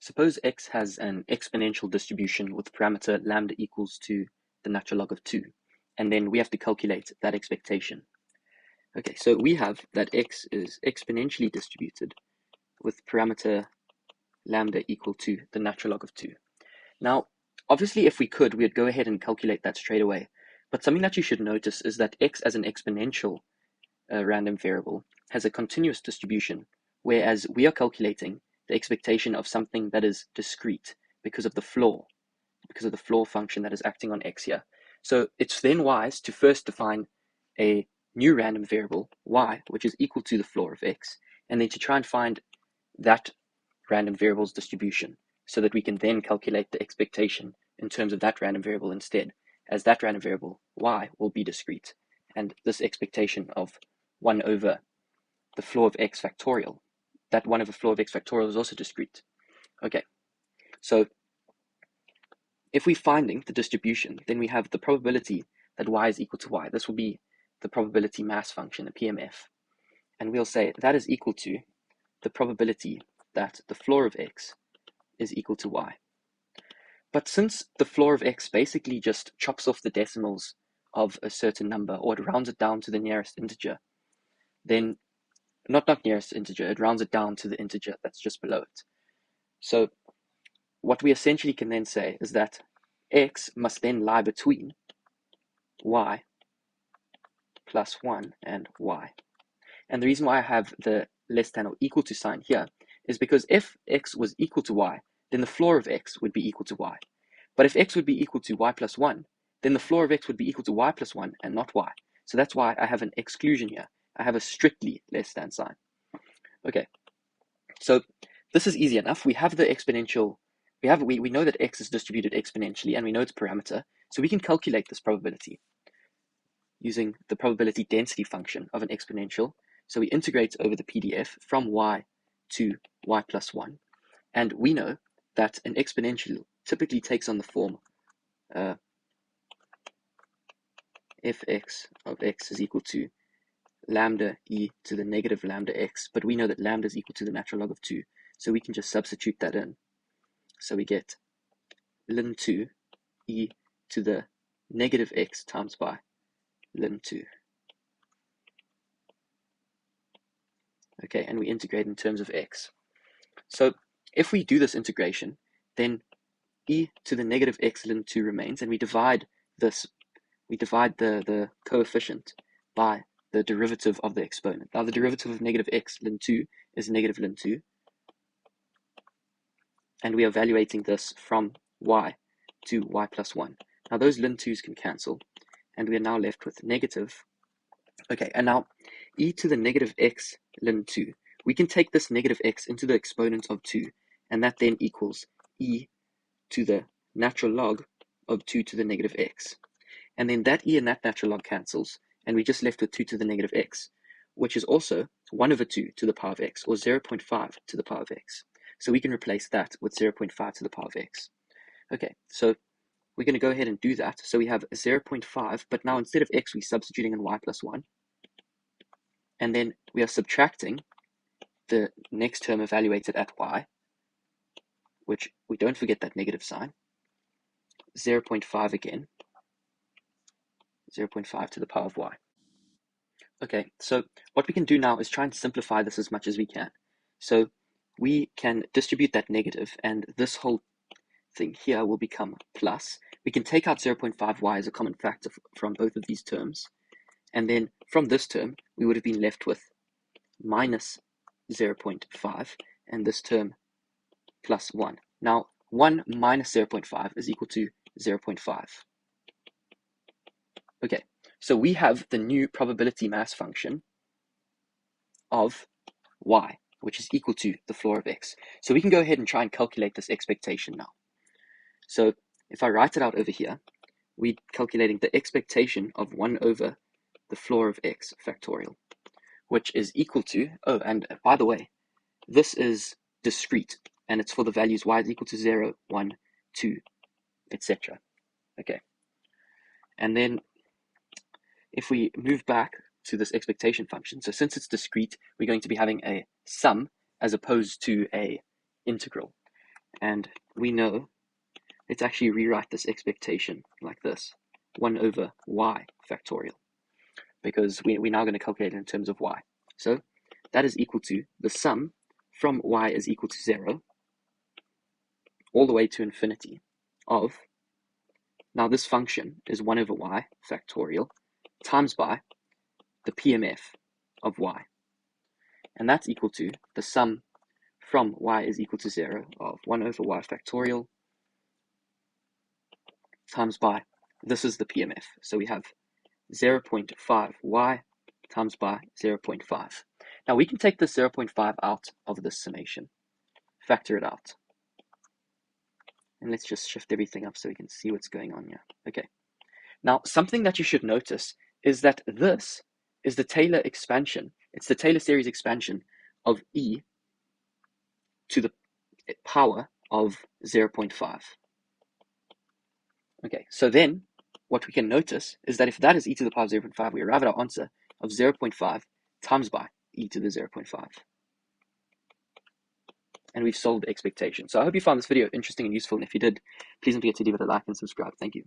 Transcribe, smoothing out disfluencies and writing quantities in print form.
Suppose x has an exponential distribution with parameter lambda equals to the natural log of 2, and then we have to calculate that expectation. Okay, so we have that x is exponentially distributed with parameter lambda equal to the natural log of 2. Now, obviously, if we could, we'd go ahead and calculate that straight away. But something that you should notice is that x as an exponential random variable has a continuous distribution, whereas we are calculating the expectation of something that is discrete because of the floor function that is acting on x here. So it's then wise to first define a new random variable, y, which is equal to the floor of x, and then to try and find that random variable's distribution so that we can then calculate the expectation in terms of that random variable instead, as that random variable, y, will be discrete, and this expectation of 1 over the floor of x factorial, that 1 over floor of x factorial is also discrete. Okay, so if we're finding the distribution, then we have the probability that y is equal to y. This will be the probability mass function, the PMF. And we'll say that is equal to the probability that the floor of x is equal to y. But since the floor of x basically just chops off the decimals of a certain number, or it rounds it down to the nearest integer, then not nearest integer, it rounds it down to the integer that's just below it. So what we essentially can then say is that x must then lie between y plus 1 and y. And the reason why I have the less than or equal to sign here is because if x was equal to y, then the floor of x would be equal to y. But if x would be equal to y plus 1, then the floor of x would be equal to y plus 1 and not y. So that's why I have an exclusion here. I have a strictly less than sign. Okay, so this is easy enough. We have the exponential, we know that x is distributed exponentially, and we know its parameter, so we can calculate this probability using the probability density function of an exponential. So we integrate over the PDF from y to y plus 1, and we know that an exponential typically takes on the form fx of x is equal to lambda e to the negative lambda x, but we know that lambda is equal to the natural log of 2, so we can just substitute that in. So we get ln 2 e to the negative x times by ln 2. Okay, and we integrate in terms of x. So if we do this integration, then e to the negative x ln 2 remains, and we divide the coefficient by the derivative of the exponent. Now the derivative of negative x ln 2 is negative ln 2, and we are evaluating this from y to y plus 1. Now those ln 2's can cancel, and we are now left with negative. Okay, and now e to the negative x ln 2. We can take this negative x into the exponent of 2, and that then equals e to the natural log of 2 to the negative x. And then that e and that natural log cancels, and we're just left with 2 to the negative x, which is also 1 over 2 to the power of x, or 0.5 to the power of x. So we can replace that with 0.5 to the power of x. Okay, so we're going to go ahead and do that. So we have 0.5, but now instead of x, we're substituting in y plus 1. And then we are subtracting the next term evaluated at y, which we don't forget that negative sign, 0.5 again, 0.5 to the power of y. Okay, so what we can do now is try and simplify this as much as we can. So we can distribute that negative, and this whole thing here will become plus. We can take out 0.5y as a common factor from both of these terms, and then from this term, we would have been left with minus 0.5, and this term plus 1. Now, 1 minus 0.5 is equal to 0.5. Okay, so we have the new probability mass function of y, which is equal to the floor of x. So we can go ahead and try and calculate this expectation now. So if I write it out over here, we're calculating the expectation of 1 over the floor of x factorial, which is equal to, oh, and by the way, this is discrete, and it's for the values y is equal to 0, 1, 2, etc. Okay, and then if we move back to this expectation function, so since it's discrete, we're going to be having a sum as opposed to a integral. And we know, let's actually rewrite this expectation like this, 1 over y factorial, because we're now going to calculate it in terms of y. So that is equal to the sum from y is equal to 0 all the way to infinity of, now this function is 1 over y factorial times by the PMF of y. And that's equal to the sum from y is equal to 0 of 1 over y factorial times by, this is the PMF. So we have 0.5y times by 0.5. Now we can take the 0.5 out of this summation, factor it out. And let's just shift everything up so we can see what's going on here. Okay. Now, something that you should notice is that this is the Taylor expansion. It's the Taylor series expansion of e to the power of 0.5. Okay, so then what we can notice is that if that is e to the power of 0.5, we arrive at our answer of 0.5 times by e to the 0.5. And we've solved the expectation. So I hope you found this video interesting and useful. And if you did, please don't forget to leave it a like and subscribe. Thank you.